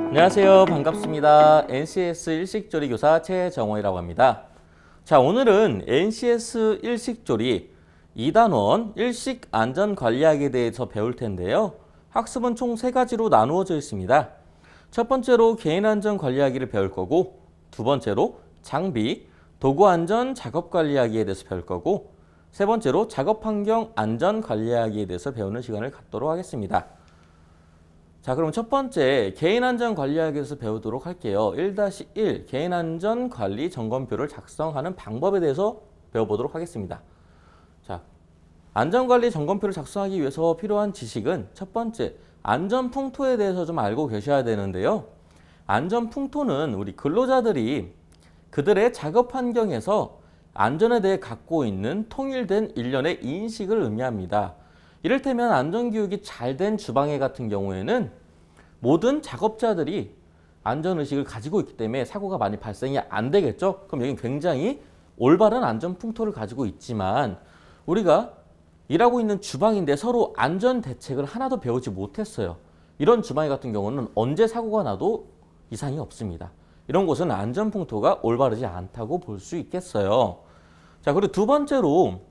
안녕하세요. 반갑습니다. NCS 일식조리 교사 최정원이라고 합니다. 자, 오늘은 NCS 일식조리 2단원 일식 안전관리학에 대해서 배울 텐데요. 학습은 총 3가지로 나누어져 있습니다. 첫 번째로 개인안전관리하기를 배울 거고, 두 번째로 장비, 도구안전 작업관리하기에 대해서 배울 거고, 세 번째로 작업환경 안전관리하기에 대해서 배우는 시간을 갖도록 하겠습니다. 자, 그럼 첫 번째 개인안전관리하기에 대해서 배우도록 할게요. 1-1 개인안전관리 점검표를 작성하는 방법에 대해서 배워보도록 하겠습니다. 자, 안전관리 점검표를 작성하기 위해서 필요한 지식은 첫 번째 안전풍토에 대해서 좀 알고 계셔야 되는데요. 안전풍토는 우리 근로자들이 그들의 작업 환경에서 안전에 대해 갖고 있는 통일된 일련의 인식을 의미합니다. 이를테면 안전교육이 잘 된 주방에 같은 경우에는 모든 작업자들이 안전의식을 가지고 있기 때문에 사고가 많이 발생이 안 되겠죠. 그럼 여기는 굉장히 올바른 안전풍토를 가지고 있지만 우리가 일하고 있는 주방인데 서로 안전대책을 하나도 배우지 못했어요. 이런 주방 같은 경우는 언제 사고가 나도 이상이 없습니다. 이런 곳은 안전풍토가 올바르지 않다고 볼 수 있겠어요. 자, 그리고 두 번째로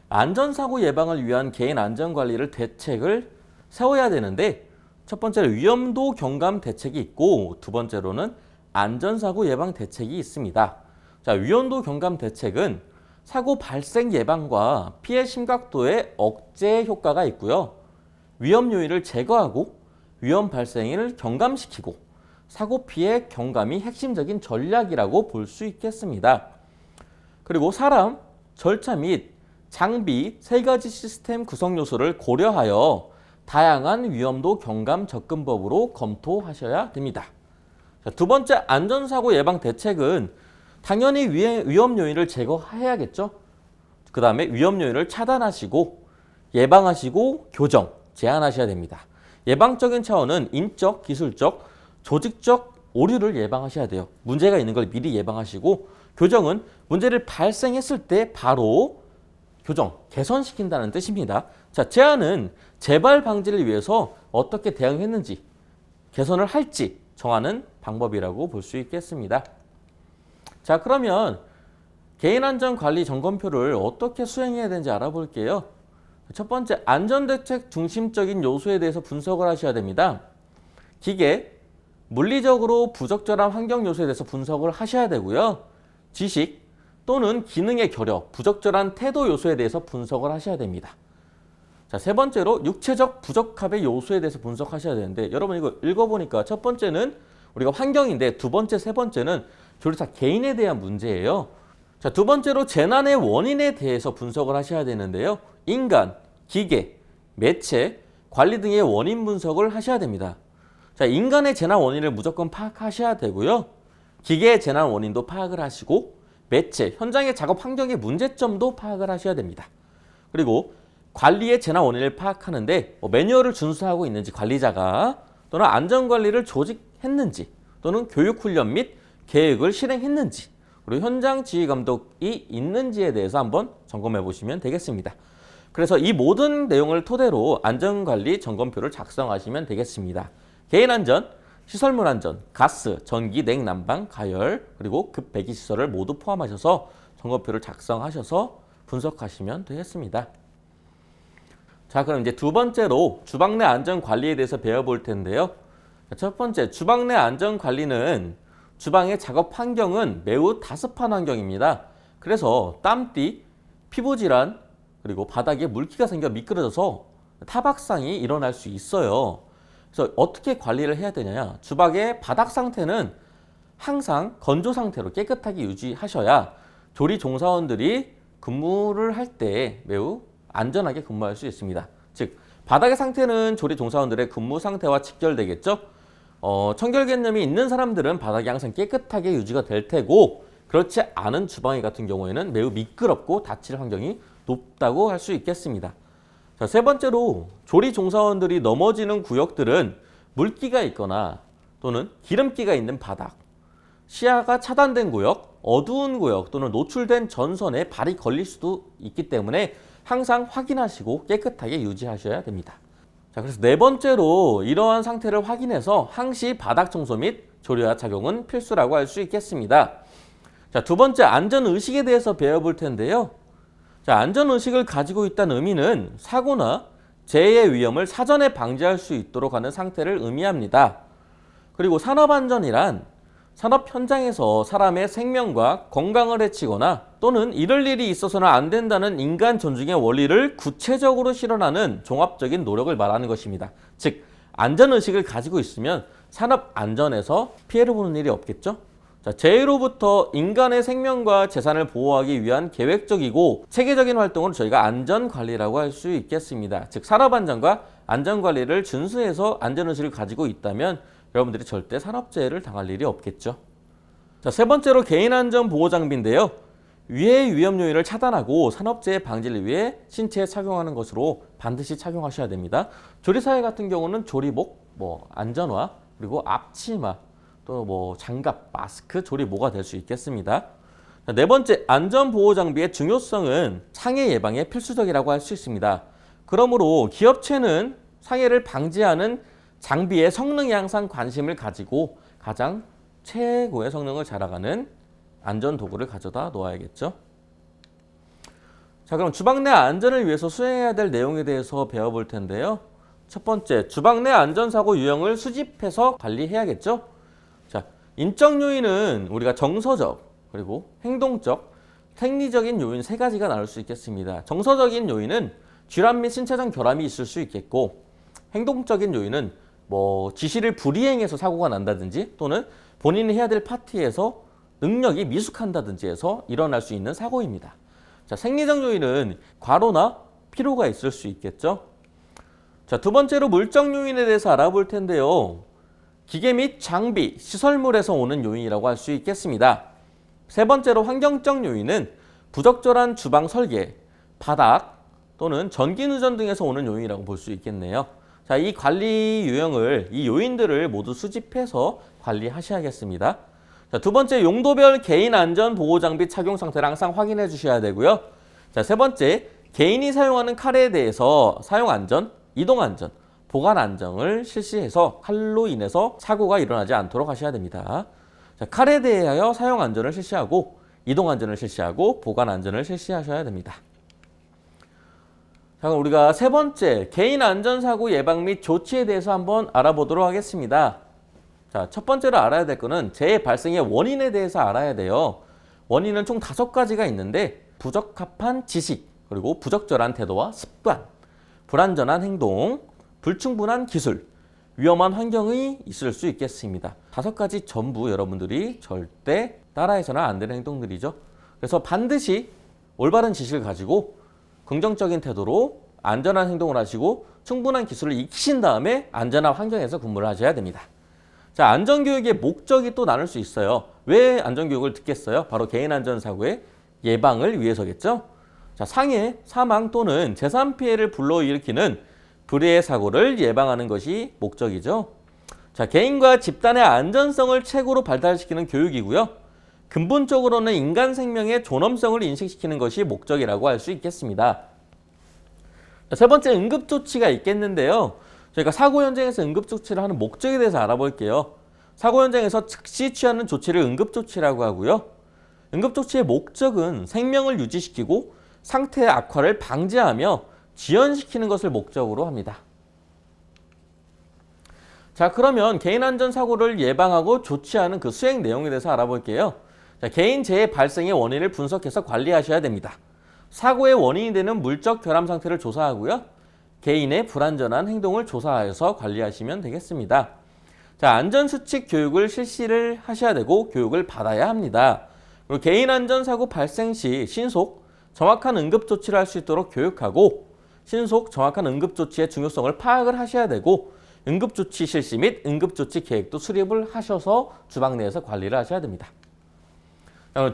안전사고 예방을 위한 개인 안전관리를 대책을 세워야 되는데 첫 번째로 위험도 경감 대책이 있고 두 번째로는 안전사고 예방 대책이 있습니다. 자, 위험도 경감 대책은 사고 발생 예방과 피해 심각도의 억제 효과가 있고요. 위험 요인을 제거하고 위험 발생을 경감시키고 사고 피해 경감이 핵심적인 전략이라고 볼 수 있겠습니다. 그리고 사람, 절차 및 장비 3가지 시스템 구성 요소를 고려하여 다양한 위험도 경감 접근법으로 검토하셔야 됩니다. 자, 두 번째 안전사고 예방 대책은 당연히 위험 요인을 제거해야겠죠. 그 다음에 위험 요인을 차단하시고 예방하시고 교정, 제한하셔야 됩니다. 예방적인 차원은 인적, 기술적, 조직적 오류를 예방하셔야 돼요. 문제가 있는 걸 미리 예방하시고 교정은 문제를 발생했을 때 바로 교정, 개선시킨다는 뜻입니다. 자, 제한은 재발 방지를 위해서 어떻게 대응했는지, 개선을 할지 정하는 방법이라고 볼 수 있겠습니다. 자, 그러면 개인안전관리 점검표를 어떻게 수행해야 되는지 알아볼게요. 첫 번째, 안전대책 중심적인 요소에 대해서 분석을 하셔야 됩니다. 기계, 물리적으로 부적절한 환경 요소에 대해서 분석을 하셔야 되고요. 지식 또는 기능의 결여, 부적절한 태도 요소에 대해서 분석을 하셔야 됩니다. 자, 세 번째로 육체적 부적합의 요소에 대해서 분석하셔야 되는데 여러분 이거 읽어보니까 첫 번째는 우리가 환경인데 두 번째, 세 번째는 조리사 개인에 대한 문제예요. 자, 두 번째로 재난의 원인에 대해서 분석을 하셔야 되는데요. 인간, 기계, 매체, 관리 등의 원인 분석을 하셔야 됩니다. 자, 인간의 재난 원인을 무조건 파악하셔야 되고요. 기계의 재난 원인도 파악을 하시고 매체, 현장의 작업 환경의 문제점도 파악을 하셔야 됩니다. 그리고 관리의 재난 원인을 파악하는데 매뉴얼을 준수하고 있는지 관리자가 또는 안전관리를 조직했는지 또는 교육훈련 및 계획을 실행했는지 그리고 현장 지휘 감독이 있는지에 대해서 한번 점검해 보시면 되겠습니다. 그래서 이 모든 내용을 토대로 안전관리 점검표를 작성하시면 되겠습니다. 개인안전, 시설물 안전, 가스, 전기, 냉난방, 가열, 그리고 급배기시설을 모두 포함하셔서 점검표를 작성하셔서 분석하시면 되겠습니다. 자, 그럼 이제 두 번째로 주방 내 안전관리에 대해서 배워볼 텐데요. 첫 번째, 주방 내 안전관리는 주방의 작업 환경은 매우 다습한 환경입니다. 그래서 땀띠, 피부질환, 그리고 바닥에 물기가 생겨 미끄러져서 타박상이 일어날 수 있어요. 그래서 어떻게 관리를 해야 되냐? 주방의 바닥 상태는 항상 건조 상태로 깨끗하게 유지하셔야 조리 종사원들이 근무를 할 때 매우 안전하게 근무할 수 있습니다. 즉, 바닥의 상태는 조리 종사원들의 근무 상태와 직결되겠죠? 청결 개념이 있는 사람들은 바닥이 항상 깨끗하게 유지가 될 테고 그렇지 않은 주방의 같은 경우에는 매우 미끄럽고 다칠 환경이 높다고 할 수 있겠습니다. 자, 세 번째로 조리 종사원들이 넘어지는 구역들은 물기가 있거나 또는 기름기가 있는 바닥, 시야가 차단된 구역, 어두운 구역 또는 노출된 전선에 발이 걸릴 수도 있기 때문에 항상 확인하시고 깨끗하게 유지하셔야 됩니다. 자, 그래서 네 번째로 이러한 상태를 확인해서 항시 바닥 청소 및 조리화 착용은 필수라고 할 수 있겠습니다. 자, 두 번째 안전의식에 대해서 배워볼 텐데요. 자, 안전의식을 가지고 있다는 의미는 사고나 재해의 위험을 사전에 방지할 수 있도록 하는 상태를 의미합니다. 그리고 산업안전이란 산업 현장에서 사람의 생명과 건강을 해치거나 또는 이럴 일이 있어서는 안 된다는 인간 존중의 원리를 구체적으로 실현하는 종합적인 노력을 말하는 것입니다. 즉, 안전의식을 가지고 있으면 산업 안전에서 피해를 보는 일이 없겠죠? 자, 재해로부터 인간의 생명과 재산을 보호하기 위한 계획적이고 체계적인 활동을 저희가 안전관리라고 할 수 있겠습니다. 즉, 산업안전과 안전관리를 준수해서 안전의식을 가지고 있다면 여러분들이 절대 산업재해를 당할 일이 없겠죠. 자, 세 번째로 개인안전보호장비인데요. 위해 위험 요인을 차단하고 산업재해 방지를 위해 신체에 착용하는 것으로 반드시 착용하셔야 됩니다. 조리사회 같은 경우는 조리복, 안전화, 그리고 앞치마, 또 장갑, 마스크, 조리모가 될 수 있겠습니다. 자, 네 번째, 안전보호장비의 중요성은 상해 예방에 필수적이라고 할 수 있습니다. 그러므로 기업체는 상해를 방지하는 장비의 성능에 항상 관심을 가지고 가장 최고의 성능을 자랑하는 안전도구를 가져다 놓아야겠죠. 자, 그럼 주방 내 안전을 위해서 수행해야 될 내용에 대해서 배워볼 텐데요. 첫 번째, 주방 내 안전사고 유형을 수집해서 관리해야겠죠. 자, 인적 요인은 우리가 정서적, 그리고 행동적, 생리적인 요인 세 가지가 나눌 수 있겠습니다. 정서적인 요인은 질환 및 신체적 결함이 있을 수 있겠고, 행동적인 요인은 지시를 불이행해서 사고가 난다든지 또는 본인이 해야 될 파트에서 능력이 미숙한다든지 해서 일어날 수 있는 사고입니다. 자, 생리적 요인은 과로나 피로가 있을 수 있겠죠. 자, 두 번째로 물적 요인에 대해서 알아볼 텐데요. 기계 및 장비, 시설물에서 오는 요인이라고 할 수 있겠습니다. 세 번째로 환경적 요인은 부적절한 주방 설계, 바닥 또는 전기 누전 등에서 오는 요인이라고 볼 수 있겠네요. 자, 이 관리 유형을, 이 요인들을 모두 수집해서 관리하셔야겠습니다. 자, 두 번째, 용도별 개인 안전 보호 장비 착용 상태를 항상 확인해 주셔야 되고요. 자, 세 번째, 개인이 사용하는 칼에 대해서 사용 안전, 이동 안전, 보관 안전을 실시해서 칼로 인해서 사고가 일어나지 않도록 하셔야 됩니다. 자, 칼에 대하여 사용 안전을 실시하고 이동 안전을 실시하고 보관 안전을 실시하셔야 됩니다. 자, 그럼 우리가 세 번째, 개인 안전사고 예방 및 조치에 대해서 한번 알아보도록 하겠습니다. 자, 첫 번째로 알아야 될 거는 재해 발생의 원인에 대해서 알아야 돼요. 원인은 총 5가지가 있는데 부적합한 지식, 그리고 부적절한 태도와 습관, 불안전한 행동, 불충분한 기술, 위험한 환경이 있을 수 있겠습니다. 5가지 전부 여러분들이 절대 따라해서는 안 되는 행동들이죠. 그래서 반드시 올바른 지식을 가지고 긍정적인 태도로 안전한 행동을 하시고 충분한 기술을 익히신 다음에 안전한 환경에서 근무를 하셔야 됩니다. 자, 안전교육의 목적이 또 나눌 수 있어요. 왜 안전교육을 듣겠어요? 바로 개인안전사고의 예방을 위해서겠죠. 자, 상해, 사망 또는 재산 피해를 불러일으키는 불의의 사고를 예방하는 것이 목적이죠. 자, 개인과 집단의 안전성을 최고로 발달시키는 교육이고요. 근본적으로는 인간 생명의 존엄성을 인식시키는 것이 목적이라고 할 수 있겠습니다. 자, 세 번째, 응급조치가 있겠는데요. 저희가 사고 현장에서 응급조치를 하는 목적에 대해서 알아볼게요. 사고 현장에서 즉시 취하는 조치를 응급조치라고 하고요. 응급조치의 목적은 생명을 유지시키고 상태의 악화를 방지하며 지연시키는 것을 목적으로 합니다. 자, 그러면 개인안전사고를 예방하고 조치하는 그 수행 내용에 대해서 알아볼게요. 자, 개인 재해 발생의 원인을 분석해서 관리하셔야 됩니다. 사고의 원인이 되는 물적 결함 상태를 조사하고요. 개인의 불안전한 행동을 조사하여서 관리하시면 되겠습니다. 자, 안전수칙 교육을 실시를 하셔야 되고 교육을 받아야 합니다. 그리고 개인안전사고 발생 시 신속, 정확한 응급조치를 할 수 있도록 교육하고 신속, 정확한 응급조치의 중요성을 파악을 하셔야 되고 응급조치 실시 및 응급조치 계획도 수립을 하셔서 주방 내에서 관리를 하셔야 됩니다.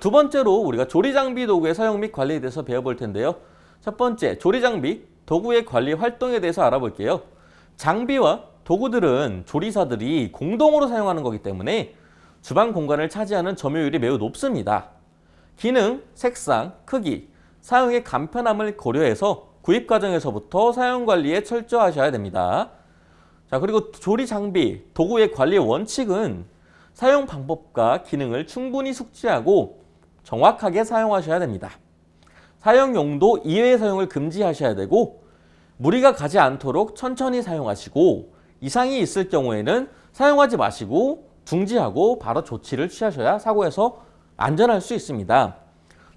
두 번째로 우리가 조리장비 도구의 사용 및 관리에 대해서 배워볼 텐데요. 첫 번째, 조리장비 도구의 관리 활동에 대해서 알아볼게요. 장비와 도구들은 조리사들이 공동으로 사용하는 거기 때문에 주방 공간을 차지하는 점유율이 매우 높습니다. 기능, 색상, 크기, 사용의 간편함을 고려해서 구입 과정에서부터 사용 관리에 철저하셔야 됩니다. 자, 그리고 조리 장비, 도구의 관리 원칙은 사용 방법과 기능을 충분히 숙지하고 정확하게 사용하셔야 됩니다. 사용 용도 이외의 사용을 금지하셔야 되고 무리가 가지 않도록 천천히 사용하시고 이상이 있을 경우에는 사용하지 마시고 중지하고 바로 조치를 취하셔야 사고에서 안전할 수 있습니다.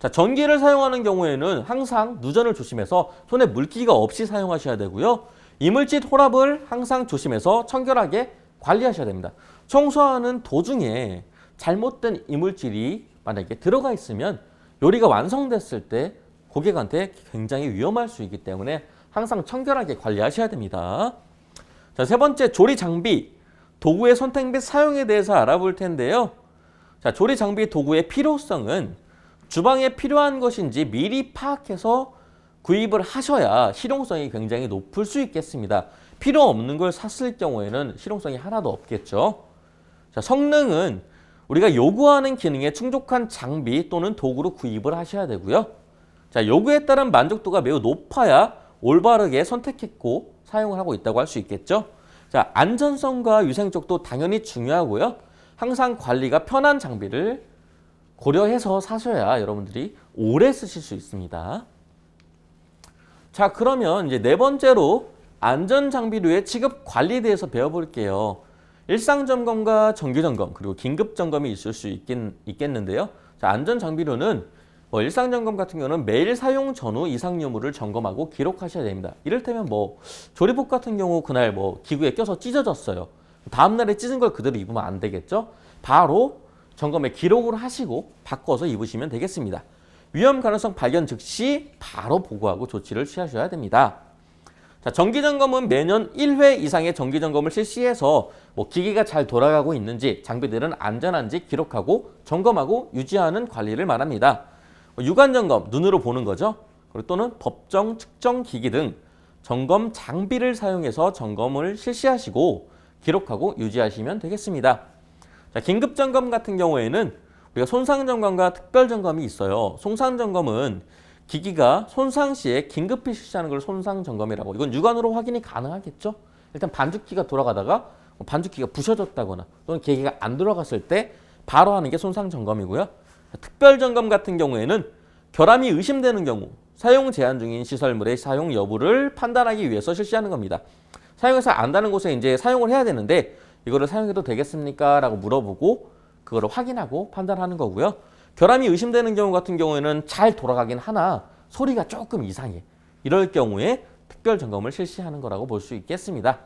자, 전기를 사용하는 경우에는 항상 누전을 조심해서 손에 물기가 없이 사용하셔야 되고요. 이물질 혼합을 항상 조심해서 청결하게 관리하셔야 됩니다. 청소하는 도중에 잘못된 이물질이 만약에 들어가 있으면 요리가 완성됐을 때 고객한테 굉장히 위험할 수 있기 때문에 항상 청결하게 관리하셔야 됩니다. 자, 세 번째, 조리 장비, 도구의 선택 및 사용에 대해서 알아볼 텐데요. 자, 조리 장비 도구의 필요성은 주방에 필요한 것인지 미리 파악해서 구입을 하셔야 실용성이 굉장히 높을 수 있겠습니다. 필요 없는 걸 샀을 경우에는 실용성이 하나도 없겠죠. 자, 성능은 우리가 요구하는 기능에 충족한 장비 또는 도구로 구입을 하셔야 되고요. 자, 요구에 따른 만족도가 매우 높아야 올바르게 선택했고 사용을 하고 있다고 할 수 있겠죠. 자, 안전성과 위생적도 당연히 중요하고요. 항상 관리가 편한 장비를 고려해서 사셔야 여러분들이 오래 쓰실 수 있습니다. 자, 그러면 이제 네 번째로 안전장비류의 취급 관리에 대해서 배워볼게요. 일상점검과 정기점검 그리고 긴급점검이 있을 수 있겠는데요. 자, 안전장비류는 일상점검 같은 경우는 매일 사용 전후 이상 유무를 점검하고 기록하셔야 됩니다. 이를테면 조리복 같은 경우 그날 기구에 껴서 찢어졌어요. 다음날에 찢은 걸 그대로 입으면 안 되겠죠. 바로 점검에 기록을 하시고 바꿔서 입으시면 되겠습니다. 위험 가능성 발견 즉시 바로 보고하고 조치를 취하셔야 됩니다. 자, 정기점검은 매년 1회 이상의 정기점검을 실시해서 기기가 잘 돌아가고 있는지 장비들은 안전한지 기록하고 점검하고 유지하는 관리를 말합니다. 육안점검, 눈으로 보는 거죠. 그리고 또는 법정 측정 기기 등 점검 장비를 사용해서 점검을 실시하시고 기록하고 유지하시면 되겠습니다. 자, 긴급점검 같은 경우에는 우리가 손상점검과 특별점검이 있어요. 손상점검은 기기가 손상 시에 긴급히 실시하는 걸 손상점검이라고. 이건 육안으로 확인이 가능하겠죠. 일단 반죽기가 돌아가다가 반죽기가 부셔졌다거나 또는 기기가 안 돌아갔을 때 바로 하는 게 손상점검이고요. 특별점검 같은 경우에는 결함이 의심되는 경우 사용 제한 중인 시설물의 사용 여부를 판단하기 위해서 실시하는 겁니다. 사용해서 안다는 곳에 이제 사용을 해야 되는데 이거를 사용해도 되겠습니까? 라고 물어보고 그거를 확인하고 판단하는 거고요. 결함이 의심되는 경우 같은 경우에는 잘 돌아가긴 하나 소리가 조금 이상해. 이럴 경우에 특별점검을 실시하는 거라고 볼 수 있겠습니다.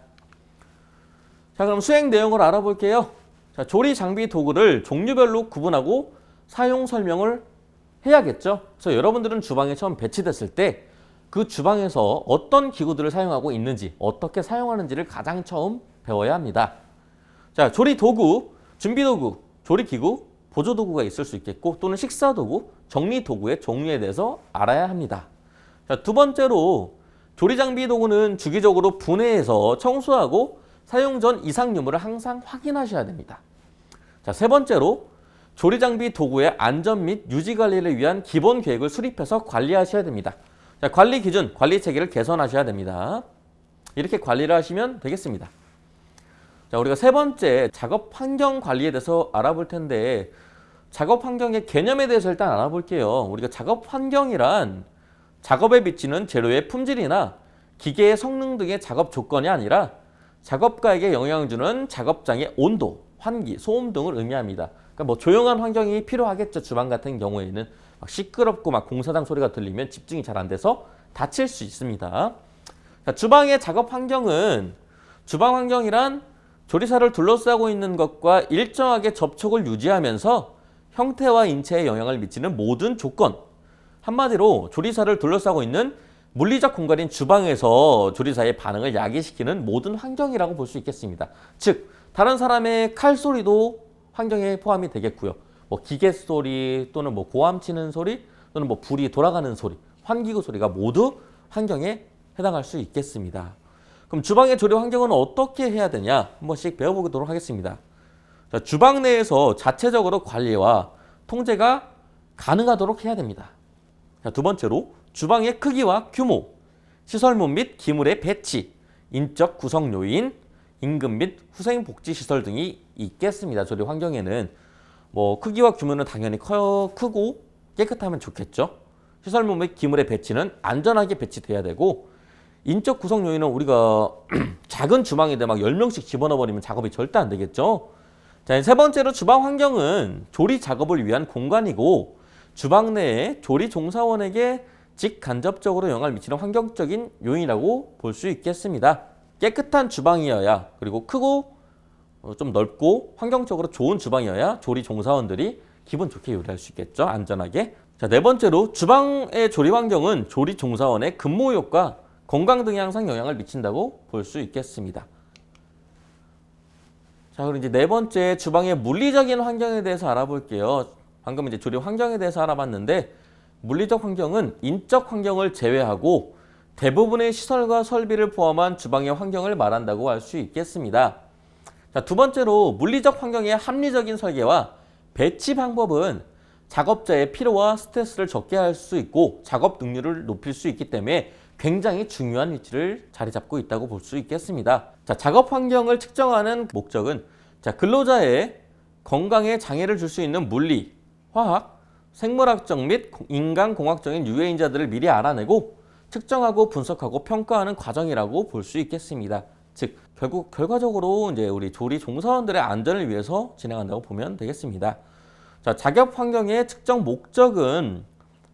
자, 그럼 수행 내용을 알아볼게요. 자, 조리 장비 도구를 종류별로 구분하고 사용 설명을 해야겠죠. 그래서 여러분들은 주방에 처음 배치됐을 때 그 주방에서 어떤 기구들을 사용하고 있는지 어떻게 사용하는지를 가장 처음 배워야 합니다. 자, 조리 도구, 준비 도구, 조리 기구, 보조 도구가 있을 수 있겠고 또는 식사 도구, 정리 도구의 종류에 대해서 알아야 합니다. 자, 두 번째로 조리 장비 도구는 주기적으로 분해해서 청소하고 사용 전 이상 유무를 항상 확인하셔야 됩니다. 자, 세 번째로 조리 장비 도구의 안전 및 유지 관리를 위한 기본 계획을 수립해서 관리하셔야 됩니다. 자, 관리 기준, 관리 체계를 개선하셔야 됩니다. 이렇게 관리를 하시면 되겠습니다. 자, 우리가 세 번째 작업 환경 관리에 대해서 알아볼 텐데 작업 환경의 개념에 대해서 일단 알아볼게요. 우리가 작업 환경이란 작업에 비치는 재료의 품질이나 기계의 성능 등의 작업 조건이 아니라 작업가에게 영향을 주는 작업장의 온도, 환기, 소음 등을 의미합니다. 그러니까 조용한 환경이 필요하겠죠. 주방 같은 경우에는 막 시끄럽고 공사장 소리가 들리면 집중이 잘 안 돼서 다칠 수 있습니다. 자, 주방의 작업 환경은 주방 환경이란 조리사를 둘러싸고 있는 것과 일정하게 접촉을 유지하면서 형태와 인체에 영향을 미치는 모든 조건. 한마디로 조리사를 둘러싸고 있는 물리적 공간인 주방에서 조리사의 반응을 야기시키는 모든 환경이라고 볼 수 있겠습니다. 즉, 다른 사람의 칼 소리도 환경에 포함이 되겠고요. 기계 소리 또는 고함 치는 소리 또는 불이 돌아가는 소리, 환기구 소리가 모두 환경에 해당할 수 있겠습니다. 그럼 주방의 조리 환경은 어떻게 해야 되냐? 한 번씩 배워보도록 하겠습니다. 자, 주방 내에서 자체적으로 관리와 통제가 가능하도록 해야 됩니다. 자, 두 번째로 주방의 크기와 규모, 시설물 및 기물의 배치, 인적 구성 요인, 임금 및 후생 복지 시설 등이 있겠습니다. 조리 환경에는 뭐 크기와 규모는 당연히 크고 깨끗하면 좋겠죠. 시설물 및 기물의 배치는 안전하게 배치돼야 되고, 인적 구성 요인은 우리가 작은 주방인데 막 10명씩 집어넣어 버리면 작업이 절대 안 되겠죠. 자, 세 번째로 주방 환경은 조리 작업을 위한 공간이고, 주방 내에 조리 종사원에게 직간접적으로 영향을 미치는 환경적인 요인이라고 볼 수 있겠습니다. 깨끗한 주방이어야, 그리고 크고 좀 넓고 환경적으로 좋은 주방이어야 조리 종사원들이 기분 좋게 요리할 수 있겠죠. 안전하게. 자, 네 번째로 주방의 조리 환경은 조리 종사원의 근무효과, 건강 등에 항상 영향을 미친다고 볼 수 있겠습니다. 자, 그리고 이제 네 번째, 주방의 물리적인 환경에 대해서 알아볼게요. 방금 이제 조리 환경에 대해서 알아봤는데, 물리적 환경은 인적 환경을 제외하고 대부분의 시설과 설비를 포함한 주방의 환경을 말한다고 할 수 있겠습니다. 자, 두 번째로 물리적 환경의 합리적인 설계와 배치 방법은 작업자의 피로와 스트레스를 적게 할 수 있고 작업 능률을 높일 수 있기 때문에 굉장히 중요한 위치를 자리 잡고 있다고 볼 수 있겠습니다. 자, 작업 환경을 측정하는 목적은 근로자의 건강에 장애를 줄 수 있는 물리, 화학, 생물학적 및 인간공학적인 유해인자들을 미리 알아내고 측정하고 분석하고 평가하는 과정이라고 볼 수 있겠습니다. 즉, 결국 결과적으로 이제 우리 조리 종사원들의 안전을 위해서 진행한다고 보면 되겠습니다. 자, 작업 환경의 측정 목적은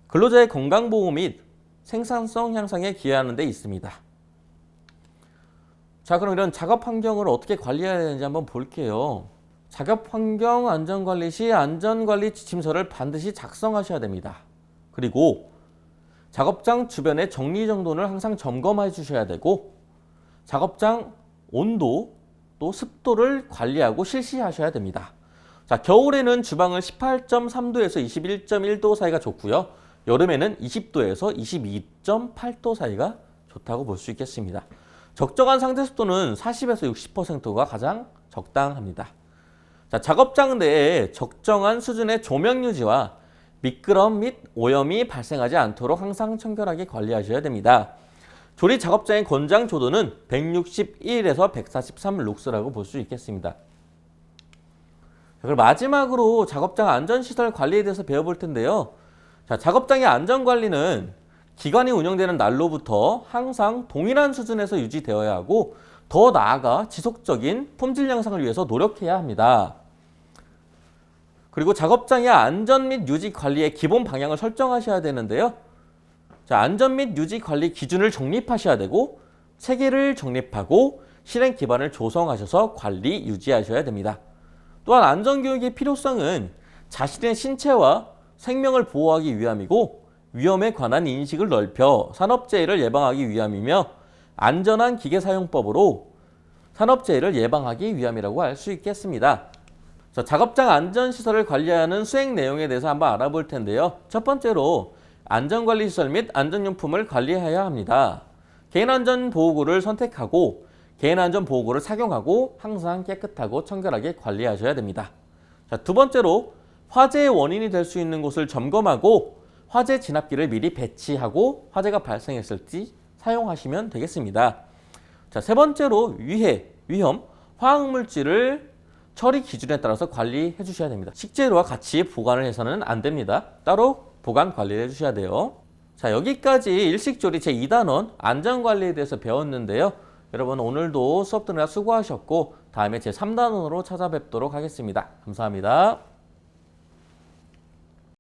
근로자의 건강보호 및 생산성 향상에 기여하는 데 있습니다. 자, 그럼 이런 작업 환경을 어떻게 관리해야 되는지 한번 볼게요. 작업 환경 안전관리 시 안전관리 지침서를 반드시 작성하셔야 됩니다. 그리고 작업장 주변의 정리정돈을 항상 점검해 주셔야 되고, 작업장 온도 또 습도를 관리하고 실시하셔야 됩니다. 자, 겨울에는 주방을 18.3도에서 21.1도 사이가 좋고요. 여름에는 20도에서 22.8도 사이가 좋다고 볼 수 있겠습니다. 적정한 상태 습도는 40에서 60%가 가장 적당합니다. 자, 작업장 내에 적정한 수준의 조명 유지와 미끄럼 및 오염이 발생하지 않도록 항상 청결하게 관리하셔야 됩니다. 조리 작업장의 권장 조도는 161에서 143 룩스라고 볼 수 있겠습니다. 자, 그리고 마지막으로 작업장 안전시설 관리에 대해서 배워볼 텐데요. 자, 작업장의 안전관리는 기관이 운영되는 날로부터 항상 동일한 수준에서 유지되어야 하고, 더 나아가 지속적인 품질 향상을 위해서 노력해야 합니다. 그리고 작업장의 안전 및 유지 관리의 기본 방향을 설정하셔야 되는데요. 자, 안전 및 유지 관리 기준을 정립하셔야 되고, 체계를 정립하고 실행 기반을 조성하셔서 관리 유지하셔야 됩니다. 또한 안전교육의 필요성은 자신의 신체와 생명을 보호하기 위함이고, 위험에 관한 인식을 넓혀 산업재해를 예방하기 위함이며, 안전한 기계 사용법으로 산업재해를 예방하기 위함이라고 할 수 있겠습니다. 자, 작업장 안전시설을 관리하는 수행 내용에 대해서 한번 알아볼 텐데요. 첫 번째로 안전관리시설 및 안전용품을 관리해야 합니다. 개인안전보호구를 선택하고 개인안전보호구를 착용하고 항상 깨끗하고 청결하게 관리하셔야 됩니다. 자, 두 번째로 화재의 원인이 될 수 있는 곳을 점검하고 화재 진압기를 미리 배치하고 화재가 발생했을 때 사용하시면 되겠습니다. 자, 세 번째로 위험, 화학물질을 처리 기준에 따라서 관리해 주셔야 됩니다. 식재료와 같이 보관을 해서는 안 됩니다. 따로 보관 관리를 해 주셔야 돼요. 자, 여기까지 일식조리 제2단원 안전관리에 대해서 배웠는데요. 여러분, 오늘도 수업 듣느라 수고하셨고 다음에 제3단원으로 찾아뵙도록 하겠습니다. 감사합니다.